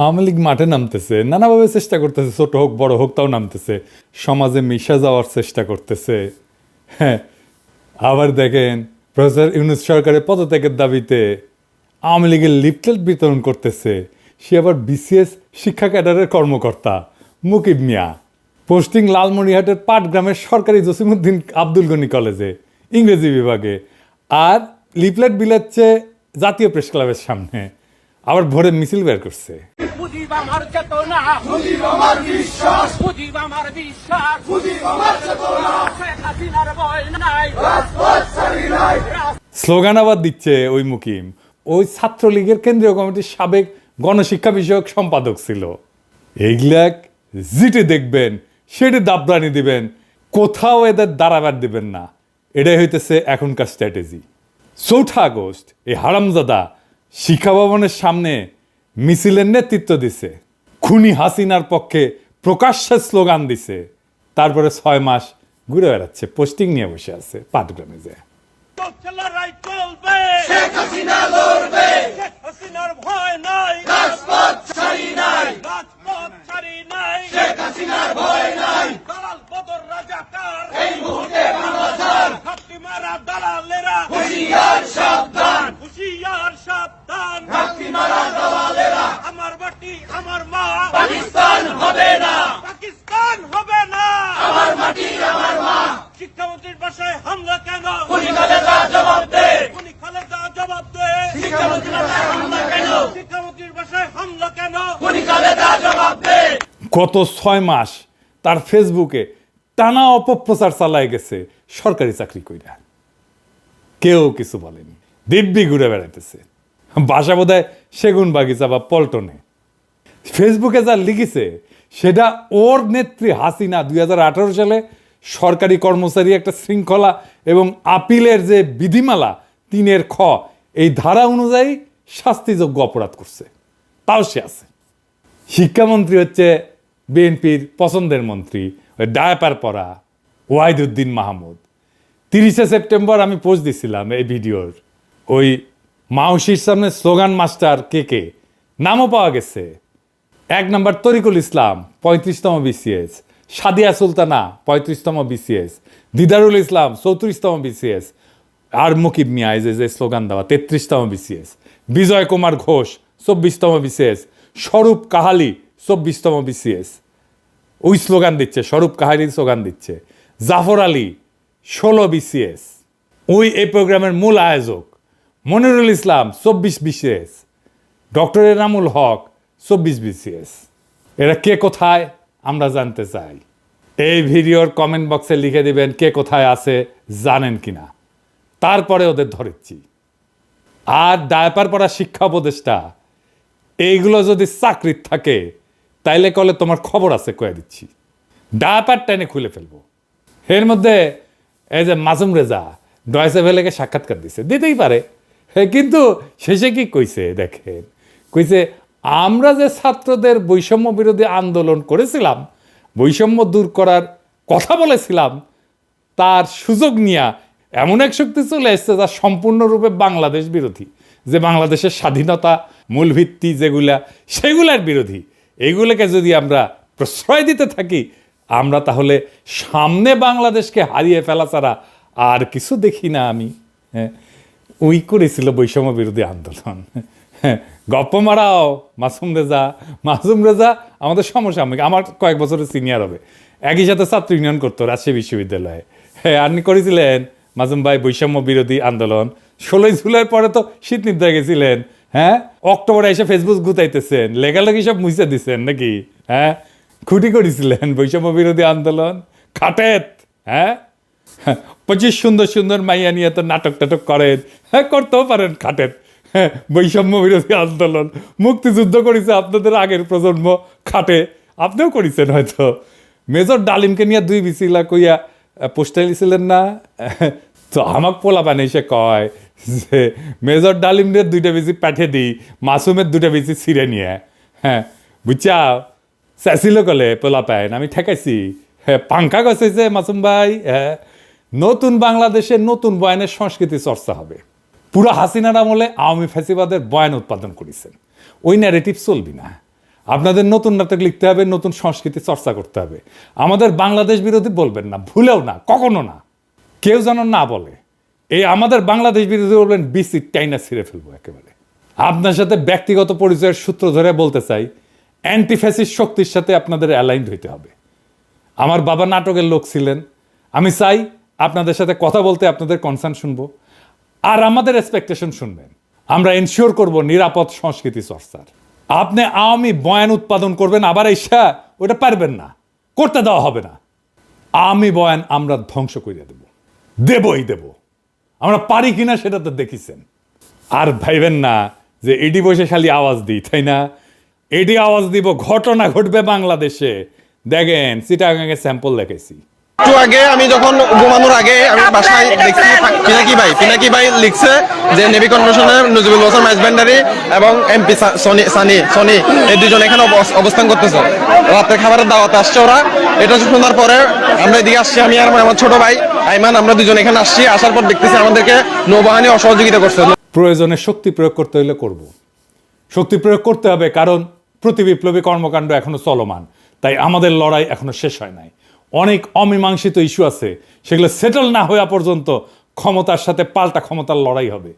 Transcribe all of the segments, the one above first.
আওয়ামী লীগ মাঠে নামতেছে, নানাভাবে চেষ্টা করতেছে, ছোট হোক বড় হোক তাও নামতেছে, সমাজে মিশে যাওয়ার চেষ্টা করতেছে। হ্যাঁ, আবার দেখেন প্রফেসর ইউনূস সরকারের পদত্যাগের দাবিতে আওয়ামী লীগের লিফলেট বিতরণ করতেছে। সে আবার বিসিএস শিক্ষা ক্যাডারের কর্মকর্তা মুকিব মিয়া, পোস্টিং লালমনিরহাটের পাটগ্রামের সরকারি জসিমউদ্দিন আব্দুল গনি কলেজে ইংরেজি বিভাগে, আর লিফলেট বিলাচ্ছে জাতীয় প্রেস ক্লাবের সামনে, আবার ভোরে মিছিল বের করছে। স্লোগান আবার দিচ্ছে ওই মুকিম, ওই ছাত্রলীগের কেন্দ্রীয় কমিটির সাবেক গণশিক্ষা বিষয়ক সম্পাদক ছিল। এইগুলাক যেটি দেখবেন সেটি দাবরানি দিবেন, কোথাও এদের দাঁড়াবার দিবেন না। এটাই হইতেছে এখনকার স্ট্র্যাটেজি। ৪ আগস্ট এই হারামজাদা শিক্ষা ভবনের সামনে মিছিলের নেতৃত্ব দিছে, খুনি হাসিনার পক্ষে প্রকাশ্যে স্লোগান দিছে, তারপরে ৬ মাস ঘুরে বেড়াচ্ছে, পোস্টিং নিয়ে বসে আছে পাটগ্রামে যে। আমার মাটি আমার মা, পাকিস্তান হবে না, পাকিস্তান হবে না, আমার মাটি আমার মা। শিক্ষামন্ত্রীর বাসায় হামলা কেন? খুনি খালেদা জবাব দে, খুনি খালেদা জবাব দে। শিক্ষামন্ত্রীর বাসায় হামলা কেন? শিক্ষামন্ত্রীর বাসায় হামলা কেন? খুনি খালেদা জবাব দে। গত ৬ মাস তার ফেসবুকে টানা অপপ্রচার চালায় গেছে সরকারি চাকরি কইরা, কেউ কিছু বলেনি, দিব্যি ঘুরে বেড়াইতেছে, বাসা বোধহয় সেগুন বাগিচা বা পল্টনে। ফেসবুকে যা লিখেছে সেটা ওর নেত্রী হাসিনা ২০১৮ সালে সরকারি কর্মচারী একটা শৃঙ্খলা এবং আপিলের যে বিধিমালা ৩ খ এই ধারা অনুযায়ী শাস্তিযোগ্য অপরাধ করছে, তাও সে আছে। শিক্ষামন্ত্রী হচ্ছে বিএনপির পছন্দের মন্ত্রী, ওই ডায়াপার পরা ওয়াহিদুদ্দিন মাহমুদ। ৩০শে সেপ্টেম্বর আমি পোস্ট দিছিলাম এই ভিডিওর, ওই মাউসির সামনে স্লোগান মাস্টার কে নামও পাওয়া গেছে। ১ নম্বর তরিকুল ইসলাম ৩৫তম বিসিএস, সাদিয়া সুলতানা ৩৫তম বিসিএস, দিদারুল ইসলাম ৩৪তম বিসিএস, আর মুকিব মিয়া যে স্লোগান দেওয়া ৩৩তম বিসিএস, বিজয় কুমার ঘোষ ২৪তম বিসিএস, স্বরূপ কাহালি ২৪তম বিসিএস, ওই স্লোগান দিচ্ছে, স্বরূপ কাহালির স্লোগান দিচ্ছে। জাফর আলী ১৬ বিসিএস, ওই এই প্রোগ্রামের মূল আয়োজক। মনিরুল ইসলাম ২৪ BCS, doctor Enamul Haque ২৪ BCS. এরা কে কোথায় আমরা জানতে চাই। এই ভিডিওর কমেন্ট বক্সে লিখে দিবেন কে কোথায় আছে জানেন কিনা, তারপরে ওদের ধরেছি। আর ডায়াপার পড়া শিক্ষা উপদেষ্টা এইগুলো যদি চাকরির থাকে তাইলে কলে তোমার খবর আছে কয়ে দিচ্ছি, ডায়াপার টেনে খুলে ফেলবো। এর মধ্যে এই যে মাসুম রেজা ডয়েচে ভেলেকে সাক্ষাৎকার দিতেই পারে, কিন্তু শেষে কি কইছে দেখেন, কইছে আমরা যে ছাত্রদের বৈষম্য বিরোধী আন্দোলন করেছিলাম, বৈষম্য দূর করার কথা বলেছিলাম, তার সুযোগ নিয়ে এমন এক শক্তি চলে এসছে যা সম্পূর্ণরূপে বাংলাদেশ বিরোধী, যে বাংলাদেশের স্বাধীনতা মূল ভিত্তি যেগুলা সেগুলার বিরোধী। এইগুলোকে যদি আমরা প্রশ্রয় দিতে থাকি আমরা তাহলে সামনে বাংলাদেশকে হারিয়ে ফেলা ছাড়া আর কিছু দেখি না আমি। হ্যাঁ, ওই করেছিল বৈষম্য বিরোধী আন্দোলন। হ্যাঁ, গপ্প মারাও মাসুম রেজা আমাদের সমসাময়িক, আমার কয়েক বছরের সিনিয়র হবে, একই সাথে ছাত্র ইউনিয়ন করতো রাজশাহী বিশ্ববিদ্যালয়ে। হ্যাঁ, আপনি করেছিলেন মাসুম ভাই বৈষম্য বিরোধী আন্দোলন। ১৬ই জুলাইয়ের পরে তো শীত নিদ্রায় গেছিলেন। হ্যাঁ, অক্টোবরে এসে ফেসবুক গুতাইতেছেন, লেখালেখি সব মুছে দিচ্ছেন নাকি? হ্যাঁ, খুঁটি করেছিলেন বৈষম্য বিরোধী আন্দোলন খাটেত। হ্যাঁ, ২৫ সুন্দর সুন্দর মাইয়া নিয়ে তো নাটক টাটক করেন। হ্যাঁ, করতেও পারেন খাটেত। হ্যাঁ, বৈষম্য বিরোধী আন্দোলন মুক্তিযুদ্ধ করেছে আপনাদের আগের প্রজন্ম খাটে, আপনিও করেছেন হয়তো। মেজর ডালিমকে নিয়ে ২ বিসিলা কইয়া পোস্টার লিছিলেন না? তো আমাকে পোলা পানি সে কয় যে মেজর ডালিমের 2টা বিসি পাঠিয়ে দিই, মাসুমের 2টা বিসি ছিঁড়ে নিয়ে। হ্যাঁ, বুঝছা চাইছিল কলে পোলা পাইন, আমি ঠেকাইছি। হ্যাঁ, পাঙ্খা গছেছে মাসুম ভাই। হ্যাঁ, নতুন বাংলাদেশে নতুন বয়ানের সংস্কৃতি চর্চা হবে। পুরো হাসিনার আমলে আওয়ামী ফ্যাসিবাদের বয়ান উৎপাদন করেছেন, ওই ন্যারেটিভ চলবি না। আপনাদের নতুন নাটক লিখতে হবে, নতুন সংস্কৃতি চর্চা করতে হবে। আমাদের বাংলাদেশ বিরোধী বলবেন না, ভুলেও না, কখনো না, কেউ যেন না বলে। এই আমাদের বাংলাদেশ বিরোধী বলবেন, বিসি টাইনা ছিঁড়ে ফেলবো একেবারে। আপনার সাথে ব্যক্তিগত পরিচয়ের সূত্র ধরে বলতে চাই, অ্যান্টিফ্যাসিস্ট শক্তির সাথে আপনাদের অ্যালাইন্ড হইতে হবে। আমার বাবা নাটকের লোক ছিলেন, আমি চাই আপনাদের সাথে কথা বলতে আপনাদের কনসার্ন শুনবো, আর আমাদের এক্সপেকটেশন শুনবেন। আমরা এনশিওর করব নিরাপদ সংস্কৃতি চর্চার। আপনি আওয়ামী বয়ান উৎপাদন করবেন, আবার এসা ওটা পারবেন না, করতে দেওয়া হবে না। আওয়ামী বয়ান আমরা ধ্বংস করিয়া দেব, দেবই দেব। আমরা পারি কিনা সেটা তো দেখিছেন। আর ভাইবেন না যে এডি বসে খালি আওয়াজ দিই, তাই না? এডি আওয়াজ দিব, ঘটনা ঘটবে বাংলাদেশে। দেখেন চিটাগাঙে স্যাম্পল দেখেছি। একটু আগে আমি যখন ঘুমানোর আগে আমি বাসায় দেখছি পিনাকি ভাই লিখছে যে নেভি কনভেনশনের নজিবুল হোসেন মাইজভান্ডারি এবং এমপি সনি এই দুজন এখানে অবস্থান করতেছে, রাতের খাবারের দাওয়াতে আসছে ওরা। এটা শোনার পরে আমরা এদিকে আসছি, আমি আর আমার ছোট ভাই আইমান, আমরা দুজন এখানে আসছি। আসার পর দেখতেছি আমাদেরকে নৌবাহিনী অসহযোগিতা করছে। প্রয়োজনে শক্তি প্রয়োগ করতে হলে করব, শক্তি প্রয়োগ করতে হবে, কারণ প্রতি বিপ্লবী কর্মকাণ্ড এখনো চলমান। তাই আমাদের লড়াই এখনো শেষ হয় নাই। অনেক অমীমাংসিত ইস্যু আছে, সেগুলো সেটেল না হওয়া পর্যন্ত ক্ষমতার সাথে পাল্টা ক্ষমতার লড়াই হবে।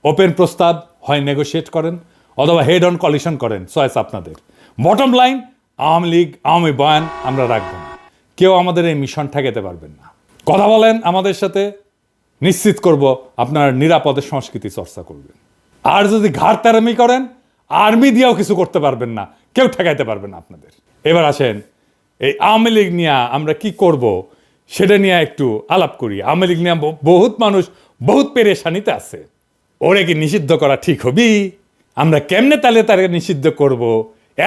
ওপেন প্রস্তাব হয় নেগোশিয়েট করেন, অথবা হেড অন কলিশন করেন, চয়েস আপনাদের। বটম লাইন, আওয়ামী লীগ আওয়ামী বয়ান আমরা রাখবো না। কেউ আমাদের এই মিশন ঠেকাতে পারবেন না। কথা বলেন আমাদের সাথে, নিশ্চিত করব আপনার নিরাপদে সংস্কৃতি চর্চা করবেন। আর যদি ঘাড়তারামি করেন, আর্মি দিয়েও কিছু করতে পারবেন না, কেউ ঠেকাইতে পারবেন না আপনাদের। এবার আসেন এই আওয়ামী লীগ নিয়ে আমরা কি করব সেটা নিয়ে একটু আলাপ করি। আওয়ামী লীগ নিয়ে বহুত মানুষ বহুত পেরেশানিতে আছে। ওরে কি নিষিদ্ধ করা ঠিক হবি? আমরা কেমনে তাহলে তাকে নিষিদ্ধ করব?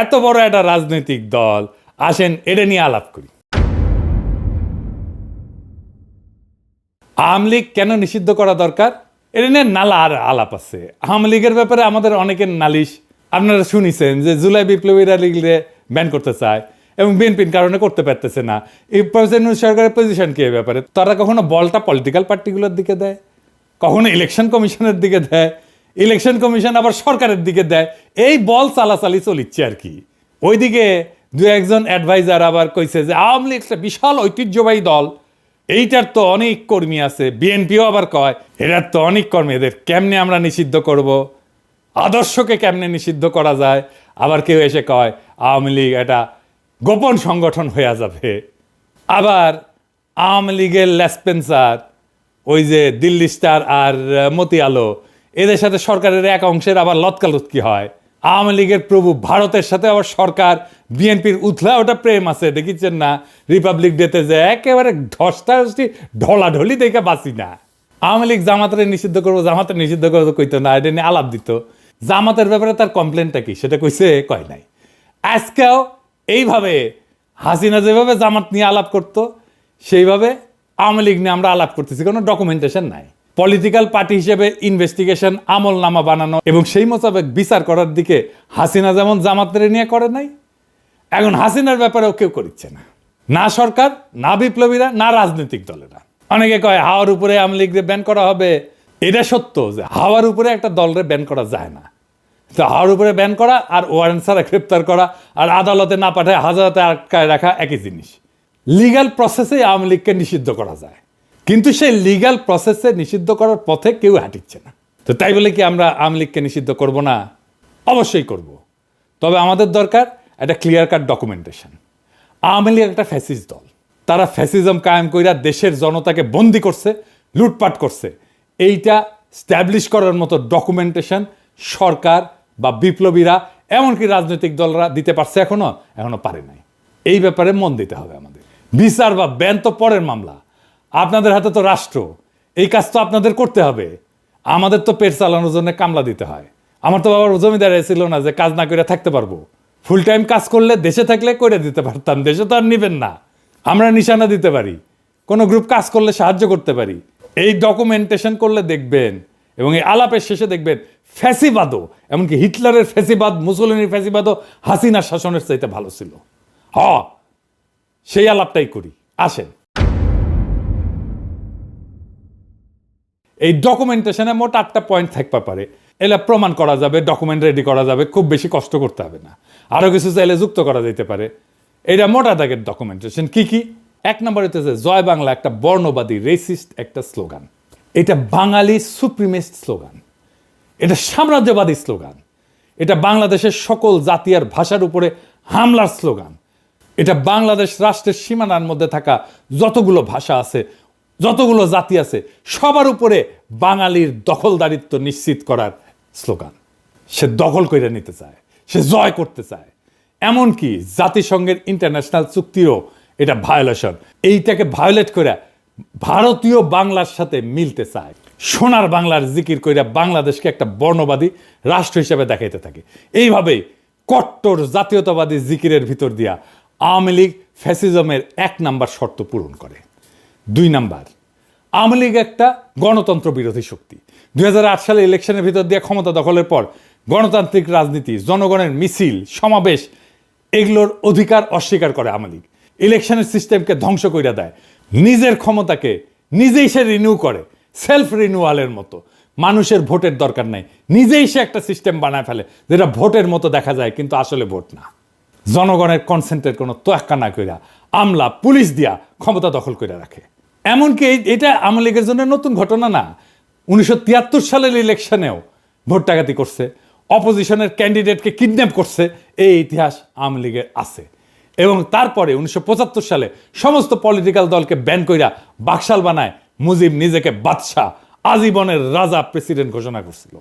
এত বড় একটা রাজনৈতিক দল, আসেন এটা নিয়ে আলাপ করি। আওয়ামী লীগ কেন নিষিদ্ধ করা দরকার, এটা নিয়ে নালা আর আলাপ আছে। আওয়ামী লীগের ব্যাপারে আমাদের অনেকের নালিশ আপনারা শুনিছেন যে জুলাই বিপ্লবীরা লীগরে ব্যান করতে চায় এবং বিএনপির কারণে করতে পারতেছে না। এই সরকারের পজিশন কি ব্যাপারে? তারা কখনো বলটা পলিটিক্যাল পার্টিগুলোর দিকে দেয়, কখনো ইলেকশন কমিশনের দিকে দেয়, ইলেকশন কমিশন আবার সরকারের দিকে দেয়। এই বল চালাচালি চলিচ্ছে আর কি। ওইদিকে দু একজন অ্যাডভাইজার আবার কইছে যে আওয়ামী লীগ একটা বিশাল ঐতিহ্যবাহী দল, এইটার তো অনেক কর্মী আছে। বিএনপিও আবার কয় এটার তো অনেক কর্মী, এদের কেমনে আমরা নিষিদ্ধ করব, আদর্শকে কেমনে নিষিদ্ধ করা যায়। আবার কেউ এসে কয় আওয়ামী লীগ এটা গোপন সংগঠন হয়ে যাবে। আবার আওয়ামী লীগের লেসপেন্সার, ওই যে দিল্লি স্টার আর মতি আলো, এদের সাথে সরকারের এক অংশের আবার লতকালুতকি হয়। আওয়ামী লীগের প্রভু ভারতের সাথে আবার সরকার বিএনপির উথলা ওটা প্রেম আছে, দেখিচ্ছেন না রিপাবলিক ডেতে যে একেবারে ঢসটাঢসি ঢলাঢলি দেখে বাঁচি না। আওয়ামী লীগ জামাতের নিষিদ্ধ করবো, জামাতের নিষিদ্ধ করবো কইতো না, এটা নিয়ে আলাপ দিত। জামাতের ব্যাপারে তার কমপ্লেনটা কি সেটা কইছে, কয় নাই। আজকেও এইভাবে হাসিনা যেভাবে জামাত নিয়ে আলাপ করতো, সেইভাবে আওয়ামী লীগ নিয়ে আমরা আলাপ করতেছি, কোনো ডকুমেন্টেশন নাই। পলিটিক্যাল পার্টি হিসেবে ইনভেস্টিগেশন, আমল নামা বানানো এবং সেই মোতাবেক বিচার করার দিকে হাসিনা যেমন জামাতের নিয়ে করে নাই, এখন হাসিনার ব্যাপারেও কেউ করছে না, না সরকার, না বিপ্লবীরা, না রাজনৈতিক দলেরা। অনেকে কয় হাওয়ার উপরে আওয়ামী লীগকে ব্যান করা হবে। এটা সত্য যে হাওয়ার উপরে একটা দলরে ব্যান করা যায় না। তো হাওয়ার উপরে ব্যান করা আর ওয়ারেন্ট ছাড়া গ্রেপ্তার করা আর আদালতে না পাঠায় হাজারাতে আটকায় রাখা একই জিনিস। লিগ্যাল প্রসেসে আওয়ামী লীগকে নিষিদ্ধ করা যায়, কিন্তু সেই লিগ্যাল প্রসেসে নিষিদ্ধ করার পথে কেউ হাঁটিচ্ছে না। তো তাই বলে কি আমরা আওয়ামী লীগকে নিষিদ্ধ করব না? অবশ্যই করব। তবে আমাদের দরকার একটা clear cut documentation. Awami League একটা ফ্যাসিস্ট দল, তারা ফ্যাসিজম কায়েম কইরা দেশের জনতাকে বন্দি করছে, লুটপাট করছে। এইটা স্ট্যাবলিশ করার মতো ডকুমেন্টেশন সরকার বা বিপ্লবীরা, এমনকি রাজনৈতিক দলরা দিতে পারছে এখনো পারে নাই। এই ব্যাপারে মন দিতে হবে আমাদের। বিচার বা ব্যান তো পরের মামলা, আপনাদের হাতে তো রাষ্ট্র, এই কাজ তো আপনাদের করতে হবে। আমাদের তো পেট চালানোর জন্য কামলা দিতে হয়। আমার তো বাবার জমিদার ছিল না যে কাজ না করে থাকতে পারবো। ফুল টাইম কাজ করলে দেশে থাকলে করে দিতে পারতাম, দেশে তো আর নিবেন না। আমরা নিশানা দিতে পারি, কোনো গ্রুপ কাজ করলে সাহায্য করতে পারি। এই ডকুমেন্টেশন করলে দেখবেন এবং এই আলাপের শেষে দেখবেন ফ্যাসিবাদও, এমনকি হিটলারের ফ্যাসিবাদ, মুসলিনের ফ্যাসিবাদও হাসিনার শাসনের চাইতে ভালো ছিল। সেই আলাপটাই করি, আসেন। এই ডকুমেন্টেশনে মোট 8টা পয়েন্ট থাকতে পারে। এলা প্রমাণ করা যাবে, ডকুমেন্ট রেডি করা যাবে, খুব বেশি কষ্ট করতে হবে না। আরও কিছু চাইলে যুক্ত করা যেতে পারে। এটা মোটা দাগের ডকুমেন্টেশন। কি কি? 1 নম্বর হইতেছে জয় বাংলা, একটা বর্ণবাদী রেসিস্ট একটা স্লোগান। এটা বাঙালি সুপ্রিমেস্ট স্লোগান, এটা সাম্রাজ্যবাদী স্লোগান, এটা বাংলাদেশের সকল জাতি আর ভাষার উপরে হামলার স্লোগান। এটা বাংলাদেশ রাষ্ট্রের সীমানার মধ্যে থাকা যতগুলো ভাষা আছে, যতগুলো জাতি আছে, সবার উপরে বাঙালির দখলদারিত্ব নিশ্চিত করার স্লোগান। সে দখল করে নিতে চায়, সে জয় করতে চায়। এমনকি জাতিসংঘের ইন্টারন্যাশনাল চুক্তিও এটা ভায়োলেশন। এইটাকে ভায়োলেট করে ভারতীয় বাংলার সাথে মিলতে চায়। সোনার বাংলার জিকির কইরা বাংলাদেশকে একটা বর্ণবাদী রাষ্ট্র হিসেবে দেখাইতে থাকে। এইভাবেই কট্টর জাতীয়তাবাদী জিকিরের ভিতর দিয়া আওয়ামী লীগ ফ্যাসিজমের 1 নাম্বার শর্ত পূরণ করে। 2 নাম্বার, আওয়ামী লীগ একটা গণতন্ত্র বিরোধী শক্তি। 2008 সালে ইলেকশনের ভিতর দিয়ে ক্ষমতা দখলের পর গণতান্ত্রিক রাজনীতি, জনগণের মিছিল, সমাবেশ, এগুলোর অধিকার অস্বীকার করে আওয়ামী লীগ। ইলেকশনের সিস্টেমকে ধ্বংস কইরা দেয়। নিজের ক্ষমতাকে নিজেই সে রিনিউ করে, সেলফ রিনিউয়ালের মতো। মানুষের ভোটের দরকার নাই, নিজেই সে একটা সিস্টেম বানায় ফেলে যেটা ভোটের মতো দেখা যায় কিন্তু আসলে ভোট না। জনগণের কনসেন্টের কোনো তোয়াক্কা না কইরা আমলা পুলিশ দিয়া ক্ষমতা দখল করে রাখে। এমনকি এটা আওয়ামী লীগের জন্য নতুন ঘটনা না। 1973 সালের ইলেকশনেও ভোট ডাকাতি করছে, অপোজিশনের ক্যান্ডিডেটকে কিডন্যাপ করছে, এই ইতিহাস আওয়ামী লীগের আছে। এবং তারপরে 1975 সালে সমস্ত পলিটিক্যাল দলকে ব্যান কইরা বাকশাল বানায় মুজিব নিজেকে বাদশাহ, আজীবনের রাজা, প্রেসিডেন্ট ঘোষণা করছিল।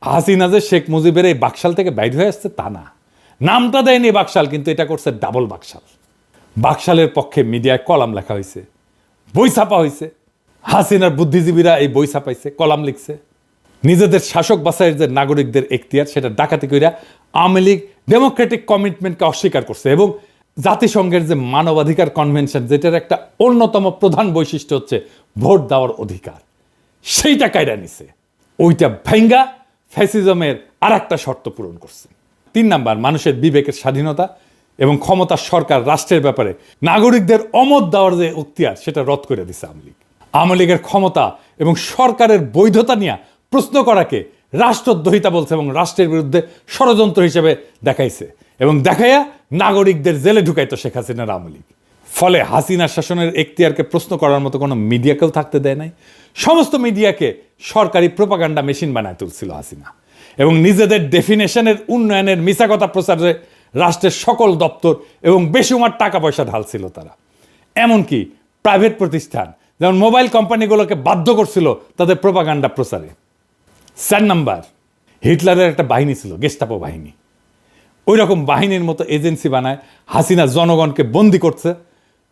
হাসিনা যে শেখ মুজিবের এই বাকশাল থেকে বাইর হয়ে আসছে তা না, নামটা দেয়নি বাকশাল, কিন্তু এটা করছে ডাবল বাকশাল। বাকশালের পক্ষে মিডিয়ায় কলাম লেখা হয়েছে, বই ছাপা হয়েছে। হাসিনার বুদ্ধিজীবীরা এই বই ছাপাইছে, কলাম লিখছে। নিজেদের শাসক বাছাইয়ের যে নাগরিকদের এখতিয়ার, সেটা ডাকাতি কইরা আওয়ামী লীগ ডেমোক্রেটিক কমিটমেন্টকে অস্বীকার করছে। এবং জাতিসংঘের যে মানবাধিকার কনভেনশন, যেটার একটা অন্যতম প্রধান বৈশিষ্ট্য হচ্ছে ভোট দেওয়ার অধিকার, সেইটা কায়রা নিছে। ওইটা ভাঙ্গা ফ্যাসিজমের আর একটা শর্ত পূরণ করছে। 3 নাম্বার, মানুষের বিবেকের স্বাধীনতা এবং ক্ষমতার সরকার রাষ্ট্রের ব্যাপারে নাগরিকদের অমত দেওয়ার যে এখতিয়ার, সেটা রদ করে দিছে আওয়ামী লীগ। আওয়ামী লীগের ক্ষমতা এবং সরকারের বৈধতা নিয়ে প্রশ্ন করাকে রাষ্ট্রদ্রোহিতা বলছে এবং রাষ্ট্রের বিরুদ্ধে ষড়যন্ত্র হিসেবে দেখাইছে এবং দেখাইয়া নাগরিকদের জেলে ঢুকাইতো শেখ হাসিনার আওয়ামী লীগ। ফলে হাসিনার শাসনের এখতিয়ারকে প্রশ্ন করার মতো কোনো মিডিয়াকেও থাকতে দেয় নাই। সমস্ত মিডিয়াকে সরকারি প্রোপাগান্ডা মেশিন বানায় তুলছিল হাসিনা এবং নিজেদের ডেফিনেশনের উন্নয়নের মিছা কথা প্রচারে রাষ্ট্রের সকল দপ্তর এবং বেসুমার টাকা পয়সা ঢালছিল তারা। এমনকি প্রাইভেট প্রতিষ্ঠান যেমন মোবাইল কোম্পানিগুলোকে বাধ্য করছিল তাদের প্রোপাগান্ডা প্রচারে। 4 নাম্বার, হিটলারের একটা বাহিনী ছিল, গেস্টাপো বাহিনী। ওই রকম বাহিনীর মতো এজেন্সি বানায় হাসিনা জনগণকে বন্দি করছে,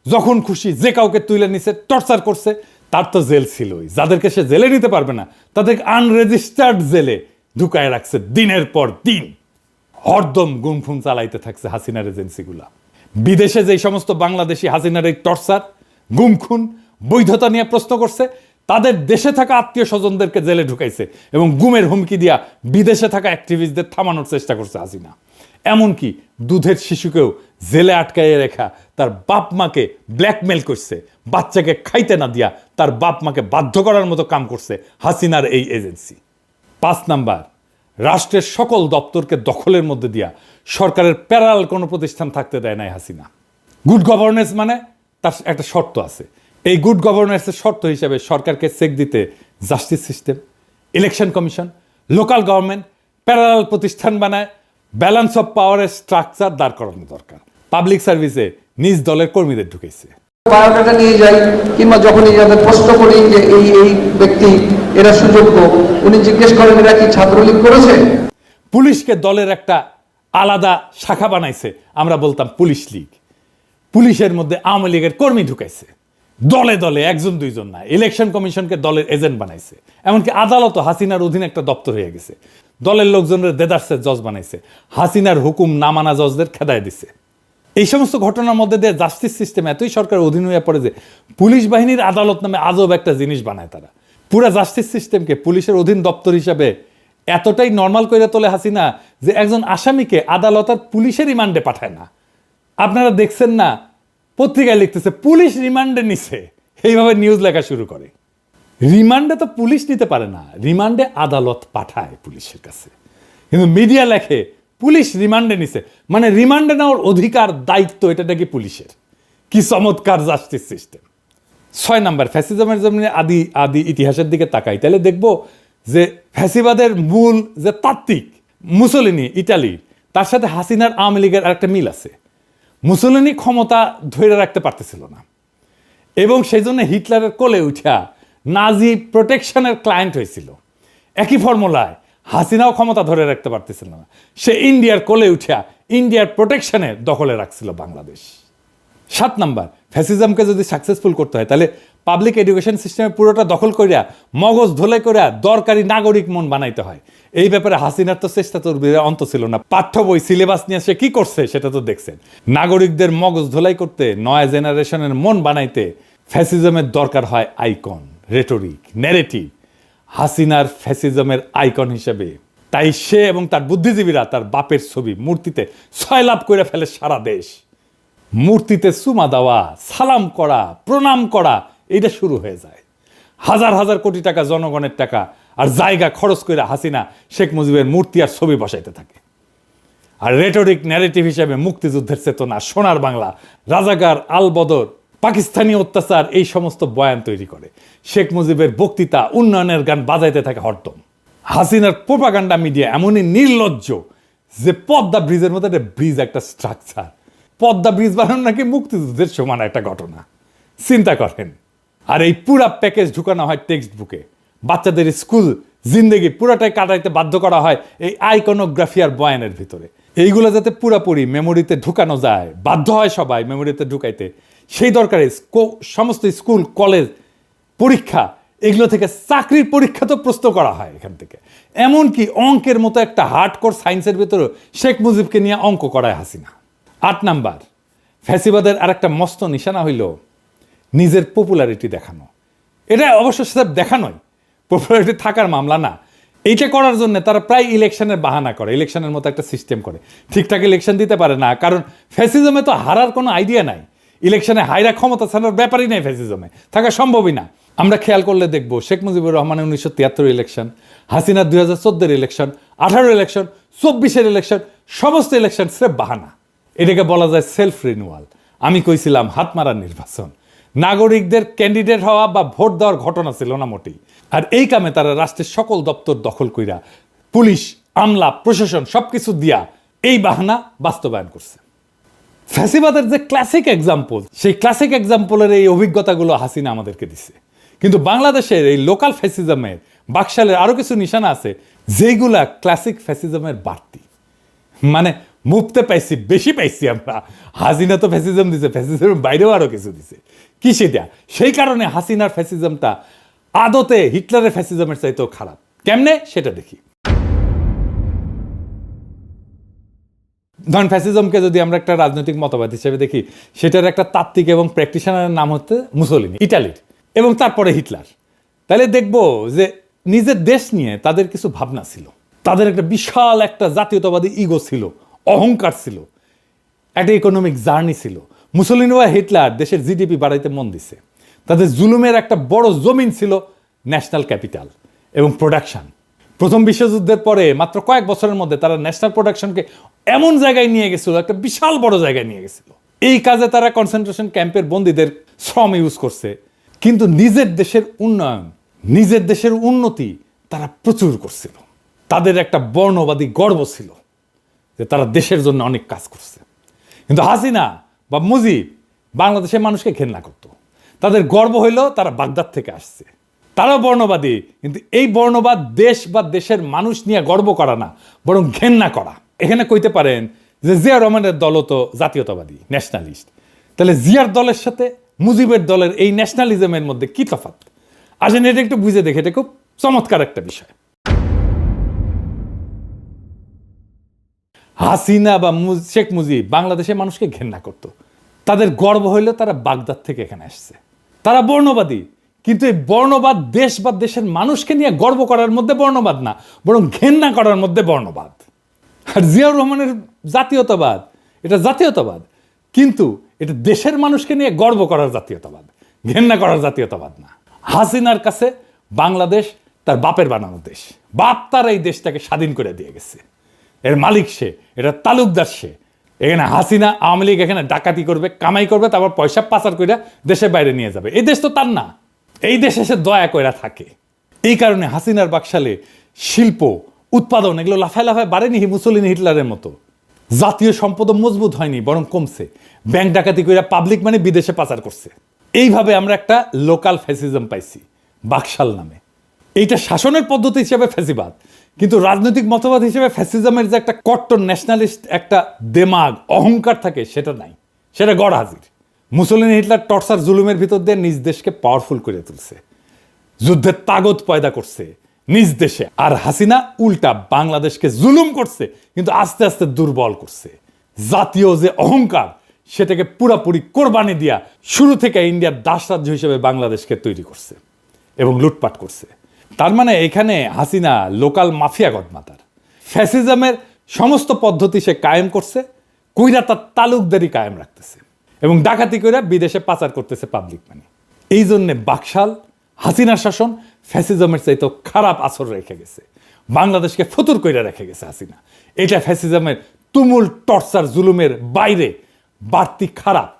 যখন খুশি যে কাউকে তুলে নিছে, টর্চার করছে। তার তো জেল ছিলই, যাদেরকে সে জেলে নিতে পারবে না তাদেরকে আনরেজিস্টার্ড জেলে ঢুকায় রাখছে দিনের পর দিন। হরদম গুমফুম চালাইতে থাকছে হাসিনার এজেন্সিগুলা। বিদেশে যেই সমস্ত বাংলাদেশি হাসিনার এই টর্চার, গুমখুন, বৈধতা নিয়ে প্রশ্ন করছে, তাদের দেশে থাকা আত্মীয় স্বজনদেরকে জেলে ঢুকাইছে এবং গুমের হুমকি দিয়া বিদেশে থাকা অ্যাক্টিভিস্টদের থামানোর চেষ্টা করছে হাসিনা। এমনকি দুধের শিশুকেও জেলে আটকাইয়ে রেখা তার বাপ মাকে ব্ল্যাকমেল করছে, বাচ্চাকে খাইতে না দিয়া তার বাপ মাকে বাধ্য করার মতো কাম করছে হাসিনার এই এজেন্সি। 5 নাম্বার, রাষ্ট্রের সকল দপ্তরকে দখলের মধ্যে দিয়া সরকারের প্যারাল কোনো প্রতিষ্ঠান থাকতে দেয় নাই হাসিনা। গুড গভর্নেন্স মানে তার একটা শর্ত আছে। এই গুড গভর্নেন্সের শর্ত হিসেবে সরকারকে চেক দিতে justice system, election commission, local government parallel প্রতিষ্ঠান বানায় ব্যালেন্স অফ পাওয়ারের স্ট্রাকচার দাঁড় করানো দরকার। পাবলিক সার্ভিসে নিজ দলের কর্মীদের ঢুকেছে। বায়োডাটা নিয়ে যাই কিংবা যখনই যাদের প্রশ্ন করি যে এই ব্যক্তি এরা সুযোগ্য, উনি জিজ্ঞেস করেন এরা কি ছাত্রলীগ করেছে। পুলিশকে দলের একটা আলাদা শাখা বানাইছে, আমরা বলতাম পুলিশ লীগ। পুলিশের মধ্যে আওয়ামী লীগের কর্মী ঢুকাইছে দলে দলে, 1-2 না। ইলেকশন কমিশনকে দলের এজেন্ট বানাইছে। এমনকি আদালতও হাসিনার অধীনে একটা দপ্তর হয়ে গেছে। দলের লোকজনের দেদারসের জজ বানাইছে, হাসিনার হুকুম না মানা জজদের খেদায় দিছে। এই সমস্ত ঘটনার মধ্যে দিয়ে জাস্টিস সিস্টেম এতই সরকারের অধীন হয়ে পড়ে যে পুলিশ বাহিনীর আদালত নামে আজব একটা জিনিস বানায় তারা। পুরা জাস্টিস সিস্টেমকে পুলিশের অধীন দপ্তর হিসাবে এতটাই নর্মাল করে তোলে হাসিনা যে একজন আসামিকে আদালত আর পুলিশের রিমান্ডে পাঠায় না। আপনারা দেখছেন না, পত্রিকায় লিখতেছে পুলিশ রিমান্ডে নিছে, এইভাবে নিউজ লেখা শুরু করে। রিমান্ডে তো পুলিশ নিতে পারে না, রিমান্ডে আদালত পাঠায় পুলিশের কাছে, কিন্তু মিডিয়া লেখে পুলিশ রিমান্ডে নিছে, মানে রিমান্ডে নেওয়ার অধিকার দায়িত্ব এটা নাকি পুলিশের। কি চমৎকার জাস্টিস সিস্টেম। 6 নাম্বার, ফ্যাসিজমের জন্য আদি ইতিহাসের দিকে তাকাই, তাহলে দেখব যে ফ্যাসিবাদের মূল যে তাত্ত্বিক মুসোলিনি ইটালির, তার সাথে হাসিনার আওয়ামী লীগের আরেকটা মিল আছে। মুসোলিনি ক্ষমতা ধরে রাখতে পারতেছিল না, এবং সেই জন্য হিটলারের কোলে উঠা নাজি প্রোটেকশনের ক্লায়েন্ট হয়েছিল। একই ফর্মুলায় হাসিনাও ক্ষমতা ধরে রাখতে পারতেছিল না, সে ইন্ডিয়ার কোলে উঠা ইন্ডিয়ার প্রোটেকশনে দখলে রাখছিল বাংলাদেশ। 7 নাম্বার, ফ্যাসিজমকে যদি সাকসেসফুল করতে হয় তাহলে পাবলিক এডুকেশন সিস্টেমে পুরোটা দখল করিয়া মগজ ধোলাই করিয়া দরকারি নাগরিক মন বানাইতে হয়। এই ব্যাপারে হাসিনার তো চেষ্টা তোর অন্ত ছিল না। পাঠ্য বই সিলেবাস নিয়ে সে কি করছে সেটা তো দেখছেন। নাগরিকদের মগজ ধোলাই করতে, নয়া জেনারেশনের মন বানাইতে ফ্যাসিজমের দরকার হয় আইকন, রেটরিক, ন্যারেটিভ। হাসিনার ফ্যাসিজমের আইকন হিসেবে তাই সে এবং তার বুদ্ধিজীবীরা তার বাপের ছবি মূর্তিতে সয়লাভ করে ফেলে সারা দেশ। মূর্তিতে চুমা দেওয়া, সালাম করা, প্রণাম করা, এটা শুরু হয়ে যায়। হাজার হাজার কোটি টাকা জনগণের টাকা আর জায়গা খরচ করে হাসিনা শেখ মুজিবের মূর্তি আর ছবি বসাইতে থাকে। আর রেটরিক ন্যারেটিভ হিসেবে মুক্তিযুদ্ধের চেতনা, সোনার বাংলা, রাজাকার, আলবদর, পাকিস্তানি অত্যাচার, এই সমস্ত বয়ান তৈরি করে। শেখ মুজিবের বক্তৃতা, উন্নয়নের গান বাজাইতে থাকে হরদম। হাসিনার প্রোপাগান্ডা মিডিয়া এমনই নির্লজ্জ যে পদ্মা ব্রিজের মতো একটা ব্রিজ, একটা স্ট্রাকচার, পদ্মা ব্রিজ বানানো নাকি মুক্তিযুদ্ধের সমান একটা ঘটনা, চিন্তা করেন। আর এই পুরা প্যাকেজ ঢুকানো হয় টেক্সট বুকে। বাচ্চাদের স্কুল জিন্দেগি পুরাটাই কাটাইতে বাধ্য করা হয় এই আইকনোগ্রাফি আর বয়ানের ভিতরে। এইগুলো যাতে পুরাপুরি মেমোরিতে ঢুকানো যায়, বাধ্য হয় সবাই মেমোরিতে ঢুকাইতে, সেই দরকারে সমস্ত স্কুল, কলেজ, পরীক্ষা, এগুলো থেকে চাকরির পরীক্ষা তো প্রশ্ন করা হয় এখান থেকে। এমনকি অঙ্কের মতো একটা হার্ডকোর সায়েন্সের ভিতরে শেখ মুজিবকে নিয়ে অঙ্ক করায় হাসিনা। 8 নাম্বার, ফ্যাসিবাদের আর একটা মস্ত নিশানা হইল নিজের পপুলারিটি দেখানো। এটা অবশ্য সেটা দেখানোই, পপুলারিটি থাকার মামলা না। এইটা করার জন্য তারা প্রায় ইলেকশনের বাহানা করে, ইলেকশনের মতো একটা সিস্টেম করে। ঠিকঠাক ইলেকশন দিতে পারে না, কারণ ফ্যাসিজমে তো হারার কোনো আইডিয়া নাই। ইলেকশনে হাইরা ক্ষমতা ছাড়ার ব্যাপারই নেই, ফ্যাসিজমে থাকা সম্ভবই না। আমরা খেয়াল করলে দেখব শেখ মুজিবুর রহমানের 1973 ইলেকশন, হাসিনার 2014 ইলেকশন, 18 ইলেকশন, 24 ইলেকশন, সমস্ত ইলেকশন স্রেফ বাহানা। এটাকে বলা যায় সেলফ রিনিউয়াল। আমি কইছিলাম হাত মারার নির্বাচন। নাগরিকদের ক্যান্ডিডেট হওয়া বা ভোট দেওয়ার ঘটনা ছিল না মোটেই। আর এই কামে তারা রাষ্ট্রের সকল দপ্তর দখল কইরা পুলিশ, আমলা, প্রশাসন সবকিছু দিয়া এই বাহানা বাস্তবায়ন করছে। ফ্যাসিবাদের যে ক্লাসিক এক্সাম্পল, সেই ক্লাসিক এক্সাম্পলের এই অভিজ্ঞতাগুলো হাসিনা আমাদেরকে দিছে। কিন্তু বাংলাদেশের এই লোকাল ফ্যাসিজমের বাকশালের আরো কিছু নিশানা আছে যেগুলা ক্লাসিক ফ্যাসিজমের বাড়তি, মানে মুফতে পাইছি, বেশি পাইছি আমরা। হাসিনা তো ফ্যাসিজম দিছে, ফ্যাসিজমের বাইরেও আরো কিছু দিছে। কি সেটা? সেই কারণে হাসিনার ফ্যাসিজমটা আদতে হিটলারের ফ্যাসিজমের চাইতেও খারাপ। কেমনে সেটা দেখি। ধরেন ফ্যাসিজমকে যদি আমরা একটা রাজনৈতিক মতবাদ হিসেবে দেখি, সেটার একটা তাত্ত্বিক এবং প্র্যাকটিশনারের নাম হচ্ছে মুসোলিনি, ইটালির, এবং তারপরে হিটলার। তাহলে দেখব যে নিজের দেশ নিয়ে তাদের কিছু ভাবনা ছিল, তাদের একটা বিশাল একটা জাতীয়তাবাদী ইগো ছিল, অহংকার ছিল, একটা ইকোনমিক জার্নি ছিল। মুসোলিনি বা হিটলার দেশের জিডিপি বাড়াইতে মন দিছে। তাদের জুলুমের একটা বড় জমিন ছিল ন্যাশনাল ক্যাপিটাল এবং প্রোডাকশন। প্রথম বিশ্বযুদ্ধের পরে মাত্র কয়েক বছরের মধ্যে তারা ন্যাশনাল প্রোডাকশনকে এমন জায়গায় নিয়ে গেছিল, একটা বিশাল বড় জায়গায় নিয়ে গেছিল। এই কাজে তারা কনসেন্ট্রেশন ক্যাম্পের বন্দীদের শ্রম ইউজ করছে। কিন্তু নিজের দেশের উন্নয়ন, নিজের দেশের উন্নতি তারা প্রচুর করছিল। তাদের একটা বর্ণবাদী গর্ব ছিল যে তারা দেশের জন্য অনেক কাজ করছে। কিন্তু হাসিনা বা মুজিব বাংলাদেশের মানুষকে ঘেন্না করত। তাদের গর্ব হইল তারা বাগদাদ থেকে আসছে। তারাও বর্ণবাদী, কিন্তু এই বর্ণবাদ দেশ বা দেশের মানুষ নিয়ে গর্ব করা না, বরং ঘেন্না করা। এখানে কইতে পারেন যে জিয়া রহমানের দলও তো জাতীয়তাবাদী, ন্যাশনালিস্ট। তাহলে জিয়ার দলের সাথে মুজিবের দলের এই ন্যাশনালিজমের মধ্যে কি তফাৎ? আসেন এটা একটু বুঝে দেখে, এটা খুব চমৎকার একটা বিষয়। হাসিনা বা শেখ মুজিব বাংলাদেশের মানুষকে ঘেন্না করত। তাদের গর্ব হইল তারা বাগদাদ থেকে এখানে আসছে। তারা বর্ণবাদী, কিন্তু এই বর্ণবাদ দেশ বা দেশের মানুষকে নিয়ে গর্ব করার মধ্যে বর্ণবাদ না, বরং ঘেন্না করার মধ্যে বর্ণবাদ। আর জিয়াউর রহমানের জাতীয়তাবাদ, এটা জাতীয়তাবাদ, কিন্তু এটা দেশের মানুষকে নিয়ে গর্ব করার জাতীয়তাবাদ, ঘেন্না করার জাতীয়তাবাদ না। হাসিনার কাছে বাংলাদেশ তার বাপের বানানো দেশ, বাপ তার এই দেশটাকে স্বাধীন করে দিয়ে গেছে, এর মালিক সে, এটা তালুকদার সে। এখানে হাসিনা আওয়ামী লীগ এখানে ডাকাতি করবে, কামাই করবে, তারপর পয়সা পাচার করে দেশের বাইরে নিয়ে যাবে। এই দেশ তো তার না, এই দেশে সে দয়া কইরা থাকে। এই কারণে হাসিনার বাকশালে শিল্প উৎপাদন এগুলো লাফায় লাফায় বাড়েনি মুসলিন হিটলারের মতো। জাতীয় সম্পদও মজবুত হয়নি, বরং কমছে। ব্যাংক ডাকাতি কইরা পাবলিক মানে বিদেশে পাচার করছে। এইভাবে আমরা একটা লোকাল ফ্যাসিজম পাইছি বাকশাল নামে। এইটা শাসনের পদ্ধতি হিসেবে ফ্যাসিবাদ, কিন্তু রাজনৈতিক মতবাদ হিসেবে ফ্যাসিজমের যে একটা কট্টর ন্যাশনালিস্ট একটা দেমাগ অহংকার থাকে সেটা নাই, সেটা গড় হাজির। মুসলিন হিটলার টর্চার জুলুমের ভিতর দিয়ে নিজ দেশকে পাওয়ারফুল করে তুলছে, যুদ্ধের তাগত পয়দা করছে নিজ দেশে। আর হাসিনা উল্টা বাংলাদেশকে জুলুম করছে, কিন্তু আস্তে আস্তে দুর্বল করছে। জাতীয় যে অহংকার সেটাকে পুরাপুরি কোরবানি দিয়া শুরু থেকে ইন্ডিয়ার দাস রাজ্য হিসেবে বাংলাদেশকে তৈরি করছে এবং লুটপাট করছে। তার মানে এখানে হাসিনা লোকাল মাফিয়া গডমাতার। ফ্যাসিজমের সমস্ত পদ্ধতি সে কায়েম করছে, কইরা তার তালুকদারি কায়েম রাখতেছে এবং ডাকাতি কইরা বিদেশে পাচার করতেছে পাবলিক মানি। এই জন্যে বাকশাল হাসিনার শাসন ফ্যাসিজমের চাইতে খারাপ আসর রেখে গেছে, বাংলাদেশকে ফতুর কইরা রেখে গেছে হাসিনা। এটা ফ্যাসিজমের তুমুল টর্চার জুলুমের বাইরে বাড়তি খারাপ।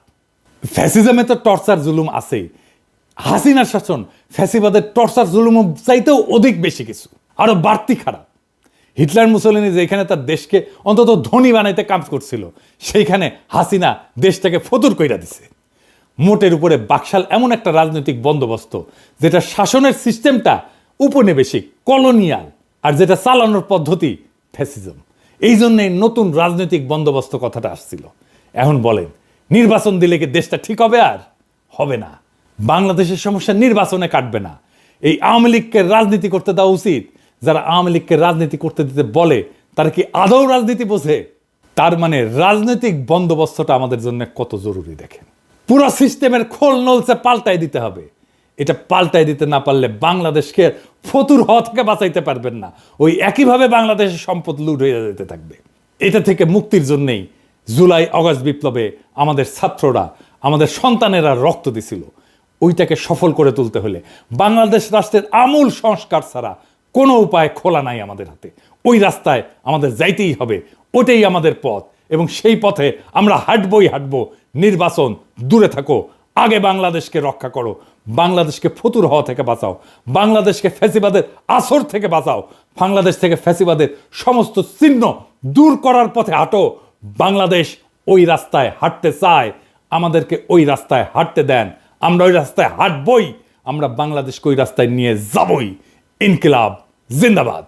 ফ্যাসিজমে তো টর্চার জুলুম আছেই, হাসিনার শাসন ফ্যাসিবাদের টর্চার জুলুম চাইতেও অধিক বেশি কিছু, আরো বাড়তি খারাপ। হিটলার মুসলিনি যেখানে তার দেশকে অন্তত ধনী বানাইতে কাজ করছিল, সেইখানে হাসিনা দেশটাকে ফতুর কইরা দিছে। মোটের উপরে বাকশাল এমন একটা রাজনৈতিক বন্দোবস্ত যেটা শাসনের সিস্টেমটা উপনিবেশিক কলোনিয়াল, আর যেটা চালানোর পদ্ধতি ফ্যাসিজম। এই জন্যই নতুন রাজনৈতিক বন্দোবস্ত কথাটা আসছিল। এখন বলেন, নির্বাচন দিলে কি দেশটা ঠিক হবে? আর হবে না। বাংলাদেশের সমস্যা নির্বাচনে কাটবে না। এই আওয়ামী লীগকে রাজনীতি করতে দেওয়া উচিত। যারা আওয়ামী লীগকে রাজনীতি করতে দিতে বলে তারা কি আদৌ রাজনীতি বোঝে? তার মানে রাজনৈতিক বন্দোবস্তটা আমাদের জন্য কত জরুরি দেখেন। পুরো সিস্টেমের খোল নলচে পাল্টাই দিতে হবে। এটা পাল্টাই দিতে না পারলে বাংলাদেশকে ফতুর হওয়া থেকে বাঁচাইতে পারবেন না। ওই একইভাবে বাংলাদেশের সম্পদ লুট হয়ে যেতে থাকবে। এটা থেকে মুক্তির জন্যেই জুলাই আগস্ট বিপ্লবে আমাদের ছাত্ররা, আমাদের সন্তানেরা রক্ত দিছিল। ওইটাকে সফল করে তুলতে হলে বাংলাদেশ রাষ্ট্রের আমূল সংস্কার ছাড়া কোনো উপায় খোলা নাই আমাদের হাতে। ওই রাস্তায় আমাদের যাইতেই হবে, ওটাই আমাদের পথ এবং সেই পথে আমরা হাঁটবই হাঁটবো। নির্বাচন দূরে থাকো, আগে বাংলাদেশকে রক্ষা করো, বাংলাদেশকে ফতুর হওয়া থেকে বাঁচাও, বাংলাদেশকে ফ্যাসিবাদের আসর থেকে বাঁচাও, বাংলাদেশ থেকে ফ্যাসিবাদের সমস্ত চিহ্ন দূর করার পথে হাঁটো। বাংলাদেশ ওই রাস্তায় হাঁটতে চায়, আমাদেরকে ওই রাস্তায় হাঁটতে দেন। আমরা ওই রাস্তায় হাঁটবই, আমরা বাংলাদেশকে ওই রাস্তায় নিয়ে যাবই। ইনকিলাব জিন্দাবাদ।